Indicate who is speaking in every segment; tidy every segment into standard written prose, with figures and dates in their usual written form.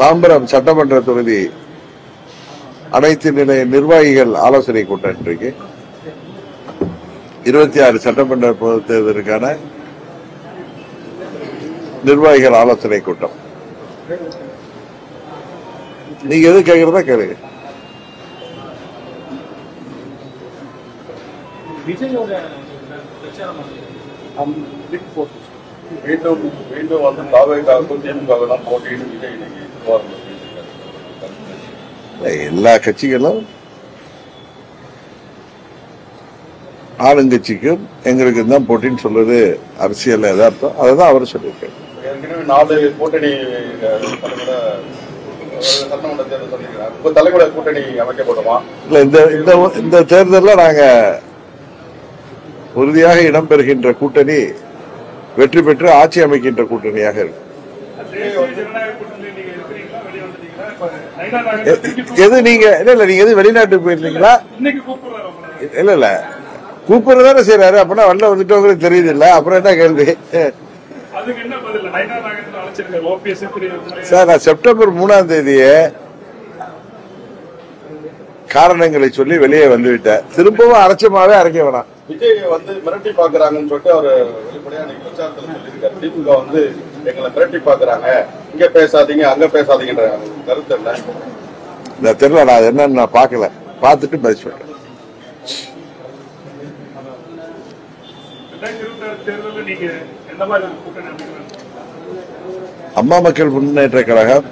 Speaker 1: தாம்பரம் சட்டமன்ற தொகுதி அனைத்து நிலை நிர்வாகிகள் ஆலோசனை கூட்டம் இன்றைக்கு 26 சட்டமன்ற பொதுத் தேர்தலுக்கான நிர்வாகிகள் ஆலோசனை கூட்டம். நீங்க எது கேட்கறதா கேளுங்க. எல்லா கட்சிகளும் ஆளுங்கட்சிக்கும் எங்களுக்கு தான் போட்டின்னு சொல்றது அரசியல் எதார்த்தம். அதுதான் அவர் சொல்லியிருக்காரு.
Speaker 2: கூட்டணி அமைக்கப்படுமா?
Speaker 1: இந்த தேர்தலில் நாங்க உறுதியாக இடம்பெறுகின்ற கூட்டணி வெற்றி பெற்று ஆட்சி அமைக்கின்ற கூட்டணியாக இருக்கு. எது நீங்க இல்ல நீங்க எது வெளிநாட்டுக்கு போயிருந்தீங்களா? இல்ல கூப்பிடுறதானே செய்யறாரு. அப்படின்னா வெளில வந்துட்டவங்களுக்கு தெரியுது இல்ல. அப்புறம் என்ன கேள்வி? சார், நான் செப்டம்பர் 3ஆம் தேதியே காரணங்களை சொல்லி வெளியே வந்துவிட்டேன். திரும்பவும் அரைச்சமாவே அரைக்க வேணாம்.
Speaker 2: விஜய் வந்து மிரட்டி பாக்குறாங்கன்னு சொல்லிட்டு அவர் வெளிப்படையா பிரச்சாரத்தில் சொல்லியிருக்காரு. திமுக வந்து எங்களை மிரட்டி பாக்குறாங்க, இங்க பேசாதீங்க அங்க பேசாதீங்கன்ற கருத்து என்ன?
Speaker 1: இந்த தெரியல, நான் என்னன்னு நான் பாக்கல. பார்த்துட்டு பதில் சொல்றேன். அம்மா மக்கள் முன்னேற்ற கழகம்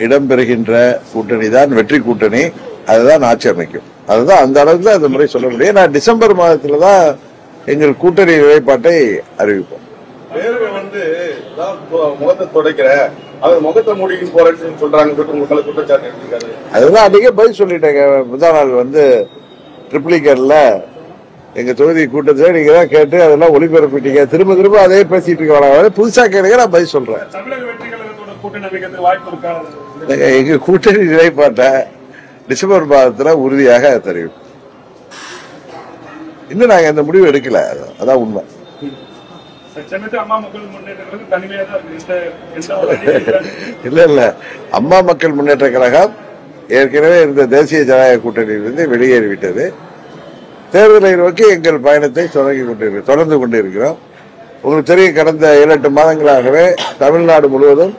Speaker 1: இடம்பெறுகின்ற கூட்டணி தான் வெற்றி கூட்டணி. அதுதான் ஆட்சி அமைக்கும். அதுதான் அந்த அளவுக்கு தான் இந்த முறை சொல்ல முடியும். நான் டிசம்பர் மாதத்துலதான் எங்கள் கூட்டணி நிலைப்பாட்டை அறிவிப்போம்.
Speaker 2: வந்து முகத்தை துடைக்கிற முகத்தை மூடிக்கு போறேன்னு சொல்றாங்க.
Speaker 1: அதுதான் அன்றைக்கே பதில் சொல்லிட்டேங்க. முதல் நாள் வந்து ட்ரிப்ளிகன்ல எங்க தொகுதி கூட்டத்தில் நீங்க தான் கேட்டு அதெல்லாம் ஒளிபரப்பிட்டீங்க. திரும்ப திரும்ப அதே பேசிட்டு இருக்க. புதுசா கேளுங்க, நான் பதில் சொல்றேன். எங்க கூட்டணி நிலைப்பாட்டை டிசம்பர் மாதத்துல உறுதியாக தெரிவிப்போம். இன்னும் நாங்க இந்த முடிவு எடுக்கல. அதான் உண்மை. இல்ல அம்மா மக்கள் முன்னேற்ற கழகம் ஏற்கனவே இருந்த தேசிய ஜனநாயக கூட்டணியிலிருந்து வெளியேறிவிட்டது. தேர்தலை நோக்கி எங்கள் பயணத்தை தொடர்ந்து கொண்டிருக்கிறோம். உங்களுக்கு தெரியும், கடந்த 7-8 மாதங்களாகவே தமிழ்நாடு முழுவதும்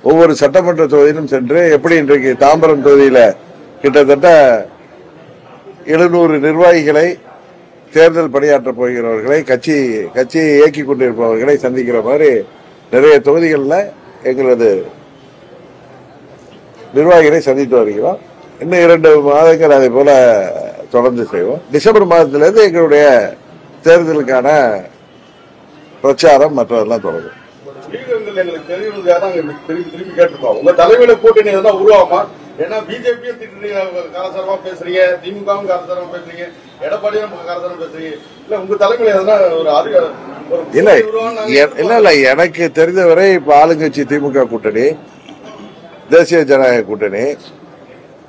Speaker 1: ஒவ்வொரு சட்டமன்ற தொகுதியிலும் சென்று எப்படி இன்றைக்கு தாம்பரம் தொகுதியில கிட்டத்தட்ட 700 நிர்வாகிகளை, தேர்தல் பணியாற்றப் போகிறவர்களை, கட்சியை இயக்கிக் கொண்டிருப்பவர்களை சந்திக்கிற மாதிரி நிறைய தொகுதிகளில் எங்களது நிர்வாகிகளை சந்தித்து வருகிறோம். இன்னும் 2 மாதங்கள் அதே போல தொடர்ந்து செய்வோம். டிசம்பர் மாதத்திலிருந்து எங்களுடைய தேர்தலுக்கான பிரச்சாரம் மற்றதெல்லாம் தொடரும்.
Speaker 2: எங்களுக்கு திருப்பி கேட்டிருக்கோம், உங்க தலைமையில கூட்டணி எதனா உருவாமா? ஏன்னா பிஜேபியும் காரசாரமா பேசுறீங்க, திமுகவும் காரசாரமா பேசுறீங்க, எடப்பாடியும் காரசாரமா பேசுறீங்க. இல்ல உங்க தலைமையில எதனா ஒரு
Speaker 1: இல்ல எனக்கு தெரிந்தவரை இப்ப ஆளுங்கட்சி திமுக கூட்டணி, தேசிய ஜனநாயக கூட்டணி,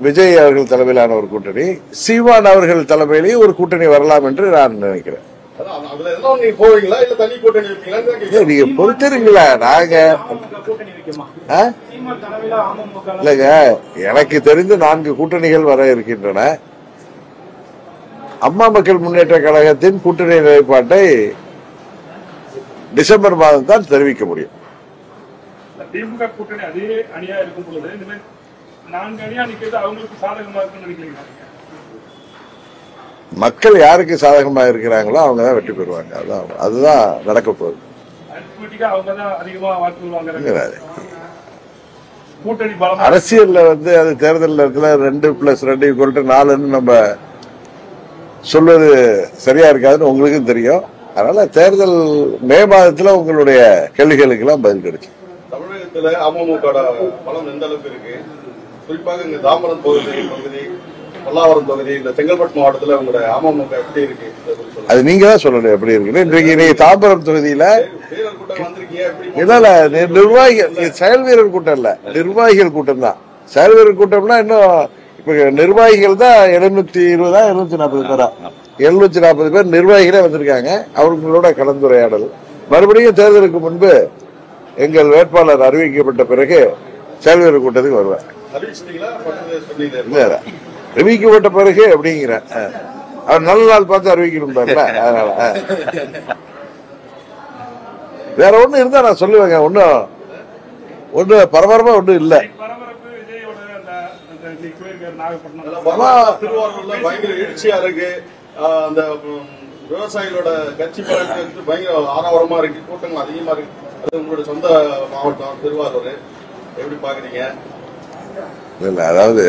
Speaker 1: விஜய் அவர்கள் தலைமையிலான ஒரு கூட்டணி, சீமான் அவர்கள் தலைமையிலேயே ஒரு கூட்டணி வரலாம் என்று நான் நினைக்கிறேன். நீங்க பொறுத்திருங்களா? நாங்க இல்லங்க, எனக்கு தெரிந்து 4 கூட்டணிகள் வர இருக்கின்றன. அம்மா மக்கள் முன்னேற்ற கழகத்தின் கூட்டணி நிலைப்பாட்டை டிசம்பர் மாதம் தான் தெரிவிக்க முடியும்.
Speaker 3: திமுக கூட்டணி அதே அணியா இருக்கும் பொழுது 4 அணியா நிக்கிறது அவங்களுக்கு சாதகமா இருக்குன்னு நினைக்கிறீங்களா?
Speaker 1: மக்கள் யாருக்கு சாதகமா இருக்கிறாங்களோ அவங்க தான் வெற்றி பெறுவாங்க. அதுதான் நடக்க போகுது. அரசியல்ல வந்து அது தேர்தல் நேரத்தில் 2+2=4 நம்ம சொல்வது சரியா இருக்காதுன்னு உங்களுக்கும் தெரியும். அதனால தேர்தல் மே மாதத்துல உங்களுடைய கேள்விகளுக்கு எல்லாம் பதில் கிடைச்சு.
Speaker 2: தமிழகத்துல அமமுக பலம் எந்த அளவுக்கு இருக்கு? குறிப்பாக இந்த தாம்பரம் பகுதி, பல்லாவரம் தொகுதி, இந்த செங்கல்பட்டு மாவட்டத்தில் உங்களுடைய அமமுக எப்படி இருக்கு?
Speaker 1: அது நீங்க தான் சொல்லணும் எப்படி இருக்கு. இன்றைக்கு நீங்க தாம்பரம் தொகுதியில நிர்வாகிகள், செயல் வீரர் கூட்டம் இல்ல, நிர்வாகிகள் கூட்டம் தான். செயல் வீரர் கூட்டம்னா இன்னும் இப்ப நிர்வாகிகள் தான் 720-740 பேரா, 740 பேர் நிர்வாகிகளே வந்திருக்காங்க. அவர்களோட கலந்துரையாடல். மறுபடியும் தேர்தலுக்கு முன்பு எங்கள் வேட்பாளர் அறிவிக்கப்பட்ட பிறகு செயல்வீரர் கூட்டத்துக்கு வருவேன்.
Speaker 2: அறிவிச்சிட்டீங்களா? பக்கத்துல சொன்னீங்களே.
Speaker 1: இல்ல அறிவிக்கப்பட்ட பிறகு அப்படிங்கிறேன். அவர் நல்ல நாள் பார்த்து அறிவிக்கணும் பாருல, அதனால வேற ஒண்ணு இருந்தா நான் சொல்லுவேங்க. ஒண்ணு பரபரப்பா ஒண்ணும் இல்ல.
Speaker 3: பரபரப்பு விஜயோட அந்த நாகப்பட்டினம்
Speaker 2: திருவாரூர்ல பயங்கர எழுச்சியா இருக்கு. அந்த விவசாயிகளோட கட்சி பலனுக்கு பயங்கர ஆரவாரமா இருக்கு, கூட்டங்கள் அதிகமா இருக்கு. அது உங்களோட சொந்த மாவட்டம் திருவாரூர், எப்படி பாக்குறீங்க?
Speaker 1: இல்ல அதாவது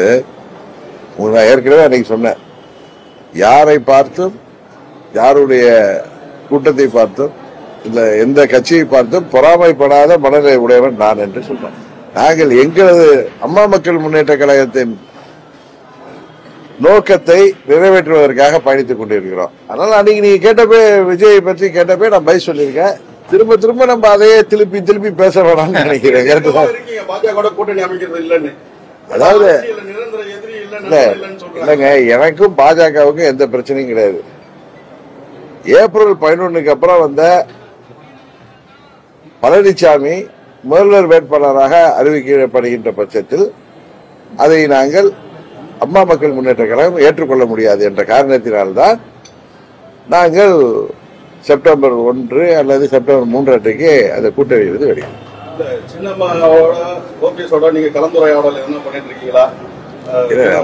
Speaker 1: நான் ஏற்கனவே அன்னைக்கு சொன்னேன், யாரை பார்த்தும் யாருடைய கூட்டத்தை பார்த்தும் இல்ல எந்த கட்சியை பார்த்தும் பொறாமைப்படாத மனநிலை உடையவன் நான் என்று சொன்னேன். நாங்கள் எங்களது அம்மா மக்கள் முன்னேற்ற கழகத்தின் நோக்கத்தை நிறைவேற்றுவதற்காக பயணித்துக் கொண்டிருக்கிறோம். அதனால அன்னைக்கு நீங்க கேட்டப்பே, விஜயை பற்றி கேட்டப்பே நான் பதில் சொல்லியிருக்கேன். திரும்ப திரும்ப நம்ம அதையே திருப்பி பேச வேணாம்னு நினைக்கிறேன்.
Speaker 2: பாஜக கூட்டணி அமைக்கிறது இல்லன்னு,
Speaker 1: அதாவது
Speaker 2: நிரந்தர எதிரி
Speaker 1: இல்லங்க, எனக்கும் பாஜகவுக்கும் எந்த பிரச்சனையும் கிடையாது. ஏப்ரல் 11க்கு அப்புறம் வந்த பழனிசாமி முதல்வர் வேட்பாளராக அறிவிக்கப்படுகின்ற பட்சத்தில் அதை நாங்கள் அம்மா மக்கள் முன்னேற்ற கழகம் ஏற்றுக்கொள்ள முடியாது என்ற காரணத்தினால்தான் நாங்கள் செப்டம்பர் 1 அல்லது செப்டம்பர் 3 அன்றைக்கு அந்த கூட்டணியிலிருந்து வெளியே.
Speaker 2: நீங்க கலந்துரையாடல் என்ன பண்ணிட்டு இருக்கீங்களா?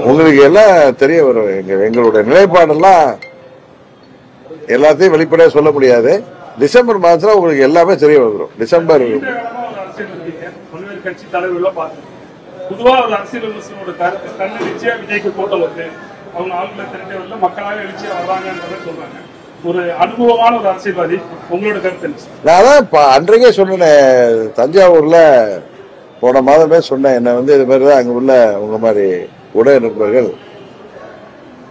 Speaker 1: உங்களுக்கு எல்லாம் தெரிய வரும். எங்களுடைய நிலைப்பாடெல்லாம் எல்லாத்தையும் வெளிப்படையா சொல்ல முடியாது. டிசம்பர் மாதத்துல உங்களுக்கு எல்லாமே தெரிய வந்துடும். டிசம்பர்
Speaker 3: கட்சி தலைவர்கள் பொதுவா ஒரு அரசியல் விமர்சனோட தன்னெழுச்சியா விஜய்க்கு கூட்டம் வந்து அவங்க ஆளுநர் திரட்டவர்கள மக்களாக எழுச்சியா வர்றாங்கன்றத சொல்றாங்க. ஒரு அனுபவமான ஒரு அரசியல்வாதி, உங்களோட கருத்து? நான்
Speaker 1: தான் அன்றைக்கே சொன்னேன், தஞ்சாவூர்ல போன மாதமே சொன்னேன். என்ன இது மாதிரிதான் அங்க உள்ள உங்க மாதிரி உடைய நண்பர்கள்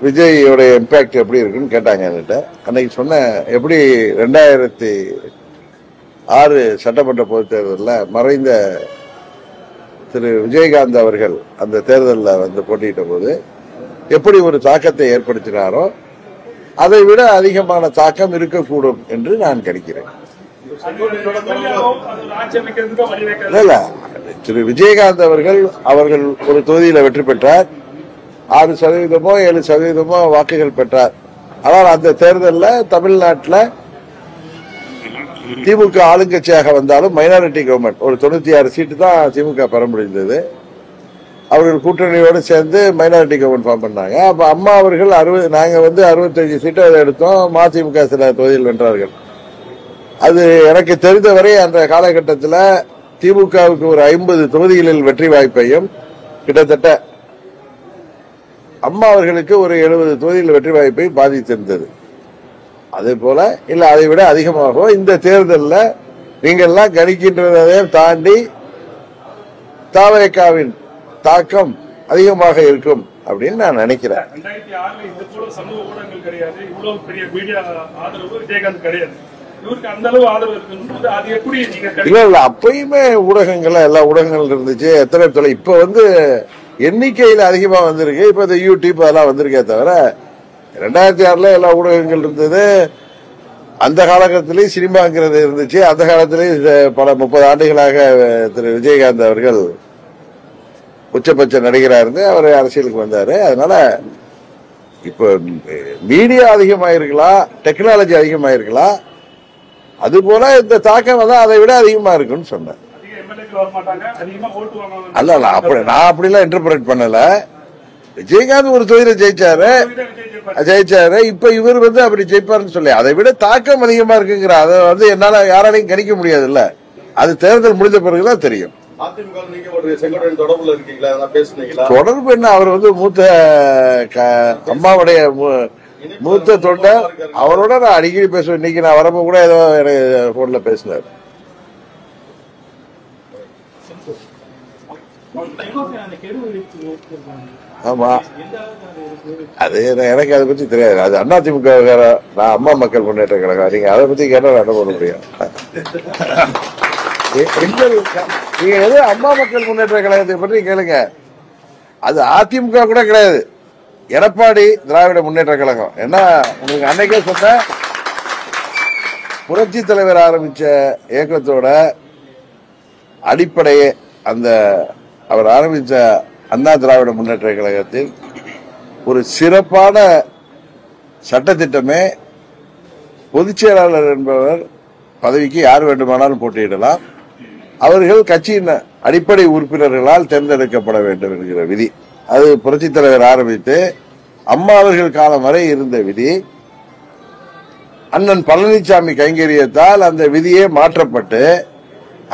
Speaker 1: விஜயோட இம்பாக்ட் எப்படி இருக்குன்னு கேட்டாங்க என்கிட்ட. அன்னைக்கு சொன்ன எப்படி 2006 சட்டமன்ற பொதுத் தேர்தலில் மறைந்த திரு விஜயகாந்த் அவர்கள் அந்த தேர்தலில் போட்டியிட்ட போது எப்படி ஒரு தாக்கத்தை ஏற்படுத்தினாரோ அதை விட அதிகமான தாக்கம் இருக்கக்கூடும் என்று நான் கணிக்கிறேன். இல்ல, திரு விஜயகாந்த் அவர்கள் ஒரு தொகுதியில் வெற்றி பெற்றார். 6% 7% வாக்குகள் பெற்றார். ஆனால் அந்த தேர்தலில் தமிழ்நாட்டில் திமுக ஆளுங்கட்சியாக வந்தாலும் மைனாரிட்டி கவர்மெண்ட் ஒரு 96 சீட்டு தான் திமுக பெற முடிந்தது. அவர்கள் கூட்டணியோடு சேர்ந்து மைனாரிட்டி கவர்மெண்ட் ஃபார்ம் பண்ணாங்க. அப்ப அம்மா அவர்கள் நாங்க 65 சீட்டு எடுத்தோம். மதிமுக சில தொகுதியில் வென்றார்கள். அது எனக்கு தெரிந்தவரை அந்த காலகட்டத்தில் திமுகவுக்கு ஒரு 50 தொகுதிகளில் வெற்றி வாய்ப்பையும் கிட்டத்தட்ட அம்மா அவர்களுக்கு ஒரு 70 தொகுதியில் வெற்றி வாய்ப்பை பாதித்திருந்தது. அதே போல இல்ல அதை விட அதிகமாகவும் இந்த தேர்தலில் நீங்கள்லாம் கணிக்கின்றதையும் தாண்டி தாவேகாவின் தாக்கம் அதிகமாக இருக்கும் அப்படின்னு நான் நினைக்கிறேன்.
Speaker 3: 2006 இந்த போல சமூக ஊடகங்கள் கிடையாது, இவ்வளவு பெரிய மீடியா ஆதரவு விஜயகாந்த் கிடையாது. இவருக்கு அந்த அளவு ஆதரவு இருக்கும்போது அது எப்படி நீங்க?
Speaker 1: இல்ல அப்பயுமே ஊடகங்கள்ல எல்லா ஊடகங்கள் இருந்துச்சு. எத்தனை தொலை இப்ப எண்ணிக்கையில் அதிகமா வந்திருக்கு. இப்ப இந்த யூடியூப் அதெல்லாம் வந்திருக்கே தவிர 2006 எல்லா ஊடகங்கள் இருந்தது. அந்த காலகட்டத்திலேயே சினிமாங்கிறது இருந்துச்சு. அந்த காலத்திலேயே பல 30 ஆண்டுகளாக திரு விஜயகாந்த் அவர்கள் உச்சபட்ச நடிகரா இருந்து அவர் அரசியலுக்கு வந்தாரு. அதனால இப்ப மீடியா அதிகமாயிருக்கலாம், டெக்னாலஜி அதிகமாயிருக்கலாம். அது போல இந்த தாக்கம் அதை விட அதிகமா இருக்குன்னு சொன்னேன். அல்ல நான் அப்படிலாம் இன்டர்பிரேட் பண்ணல. விஜயகாந்த் ஒரு தொகுதியில ஜெயிச்சாரு. இப்ப இவர் அப்படி ஜெயிப்பாருன்னு சொல்லி அதை விட தாக்கம் அதிகமா இருக்குங்கிற அதை என்னால யாராலையும் கணிக்க முடியாது. இல்ல அது தேர்தல் முடிந்த பிறகுதான் தெரியும். தொடர்பு என்ன, அவர் மூத்த அம்மாவுடைய மூத்த தொண்டர். அவரோட நான் அடிக்கடி பேசுவேன். இன்னைக்கு நான் வரப்ப கூட ஏதோ எனக்கு போன்ல பேசினார். ஆமா, அது எனக்கு அதை பத்தி தெரியாது. அது அதிமுக, நான் அம்மா மக்கள் முன்னேற்ற கழகம். நீங்க அதை பத்தி கேட்டா என்ன பண்ண முடியும்? நீங்க எது அம்மா மக்கள் முன்னேற்ற கழகத்தை பற்றி கேளுங்க. அது அதிமுக கூட கிடையாது, எடப்பாடி திராவிட முன்னேற்ற கழகம். ஏன்னா உங்களுக்கு அன்னைக்கே சொன்ன புரட்சி தலைவர் ஆரம்பிச்ச இயக்கத்தோட அடிப்படையே அந்த அவர் ஆரம்பித்த அண்ணா திராவிட முன்னேற்ற கழகத்தில் ஒரு சிறப்பான சட்டத்திட்டமே பொதுச் செயலாளர் என்பவர் பதவிக்கு யார் வேண்டுமானாலும் போட்டியிடலாம், அவர்கள் கட்சியின் அடிப்படை உறுப்பினர்களால் தேர்ந்தெடுக்கப்பட வேண்டும் என்கிற விதி. அது புரட்சித் தலைவர் ஆரம்பித்து அம்மா அவர்கள் காலம் வரை இருந்த விதி. அண்ணன் பழனிசாமி கைங்கரியத்தால் அந்த விதியே மாற்றப்பட்டு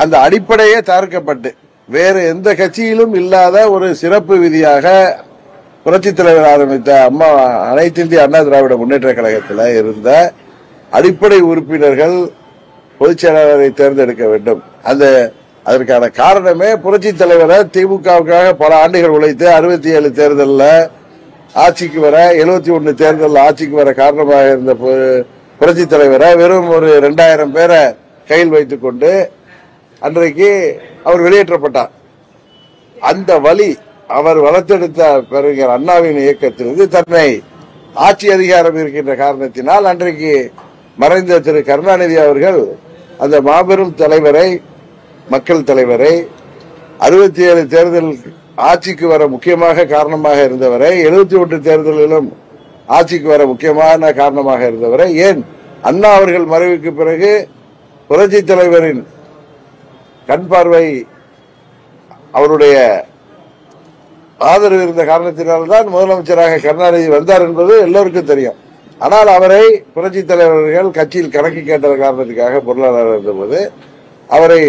Speaker 1: அந்த அடிப்படையே தகர்க்கப்பட்டு வேறு எந்த கட்சியிலும் இல்லாத ஒரு சிறப்பு விதியாக புரட்சித் தலைவர் ஆரம்பித்த அம்மா அனைத்து இந்திய அண்ணா திராவிட முன்னேற்ற கழகத்தில் இருந்த அடிப்படை உறுப்பினர்கள் பொதுச் செயலாளரை தேர்ந்தெடுக்க வேண்டும். அதற்கான காரணமே புரட்சித் தலைவரை திமுகவுக்காக பல ஆண்டுகள் உழைத்து 67 தேர்தலில் ஆட்சிக்கு வர 71 தேர்தலில் ஆட்சிக்கு வர காரணமாக இருந்த புரட்சித் தலைவரை வெறும் ஒரு 2000 பேரை கையில் வைத்துக் கொண்டு அன்றைக்கு அவர் வெளியேற்றப்பட்டார். அந்த வழி அவர் வளர்த்தெடுத்த பெருங்கர் அண்ணாவின் இயக்கத்திலிருந்து தன்னை ஆட்சி அதிகாரம் இருக்கின்ற காரணத்தினால் அன்றைக்கு மறைந்த திரு கருணாநிதி அவர்கள் அந்த மாபெரும் தலைவரை, மக்கள் தலைவரை, 67 தேர்தல் ஆட்சிக்கு வர முக்கியமாக காரணமாக இருந்தவரை, 71 தேர்தலிலும் ஆட்சிக்கு வர முக்கியமான காரணமாக இருந்தவரை, ஏன் அண்ணா அவர்கள் மறைவுக்கு பிறகு புரட்சி தலைவரின் கண் பார்வை அவருடைய ஆதரவு இருந்த காரணத்தினால்தான் முதலமைச்சராக கருணாநிதி வந்தார் என்பது எல்லோருக்கும் தெரியும். ஆனால் அவரை புரட்சி தலைவர்கள் கட்சியில் கணக்கு கேட்ட காரணத்துக்காக பொருளாளர் இருந்தபோது அவரை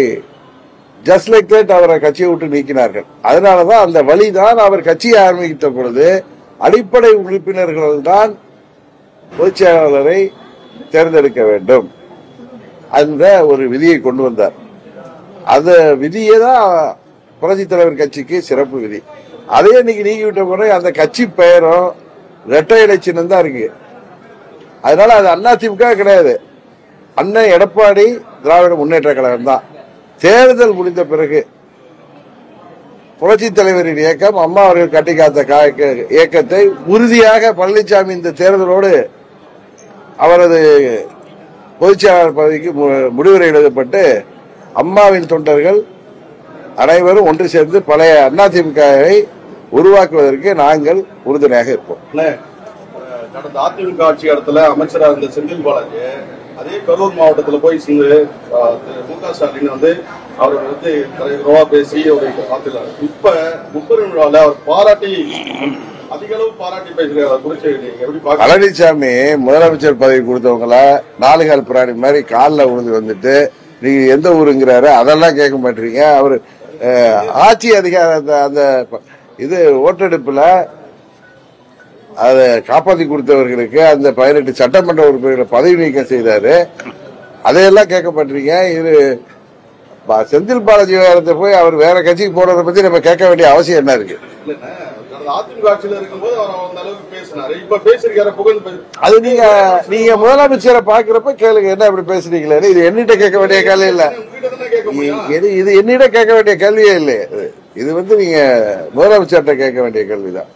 Speaker 1: ஜஸ்ட் லைக் தட் அவரை கட்சியை விட்டு நீக்கினார்கள். அதனாலதான் அந்த வழிதான் அவர் கட்சியை ஆரம்பித்த பொழுது அடிப்படை உறுப்பினர்கள் தான் பொதுச் செயலாளரை தேர்ந்தெடுக்க வேண்டும் அந்த ஒரு விதியை கொண்டு வந்தார். அந்த விதியே தான் புரட்சி தலைவர் கட்சிக்கு சிறப்பு விதி. அதே இன்னைக்கு நீக்கிவிட்ட முறை அந்த கட்சி பெயரும் இரட்டை இலை சின்னம் தான் இருக்கு. அதனால அது அதிமுக கிடையாது, அண்ணன் எடப்பாடி திராவிட முன்னேற்ற கழகம் தான். தேர்தல் முடிந்த பிறகு புரட்சி தலைவரின் இயக்கம் அம்மா அவர்கள் கட்டி காத்த இயக்கத்தை உறுதியாக பழனிசாமி இந்த தேர்தலோடு அவரது பொதுச் செயலாளர் பதவிக்கு முடிவுரை எழுதப்பட்டு அம்மாவின் தொண்டர்கள் அனைவரும் ஒன்று சேர்ந்து பழைய அதிமுகவை உருவாக்குவதற்கு நாங்கள் உறுதுணையாக இருப்போம்.
Speaker 2: கடந்த அதிமுக ஆட்சி காலத்துல அமைச்சராக இருந்த செந்தில் பாலாஜி அதே கரூர் மாவட்டத்தில் போய் மு.க. ஸ்டாலின் அவர் தலைவரா பேசி அவரை பார்த்துள்ளார். இப்ப முப்பெரும் விழாவில் அவர் பாராட்டி அதிக அளவு பாராட்டி பேசுறாரு.
Speaker 1: பழனிசாமி முதலமைச்சர் பதவி கொடுத்தவங்கள 4 கால் பிராணி மாதிரி காலில் விழுந்து வந்துட்டு நீங்க எந்த ஊருங்கிறாரு அதெல்லாம் கேட்க மாட்டீங்க. அவரு ஆட்சி அதிகாரத்தை அந்த இது ஓட்டெடுப்புல அதை காப்பாற்றி கொடுத்தவர்களுக்கு அந்த 18 சட்டமன்ற உறுப்பினர்களை பதவி நீக்கம் செய்தாரு. அதையெல்லாம் கேட்க மாட்டீங்க. இது செந்தில் பாலாஜி விவகாரத்தை போய் அவர் வேற கட்சிக்கு போனதை பத்தி நம்ம கேட்க வேண்டிய அவசியம் என்ன இருக்கு? அது நீங்க முதலமைச்சரை பாக்குறப்ப கேளுங்க, என்ன இப்படி பேசுறீங்களே, இது என்னிட்ட கேட்க வேண்டிய கேள்வி இல்ல, இது என்னிட கேட்க வேண்டிய கேள்வியே இல்லை. இது நீங்க முதலமைச்சர்கிட்ட கேட்க வேண்டிய கேள்விதான்.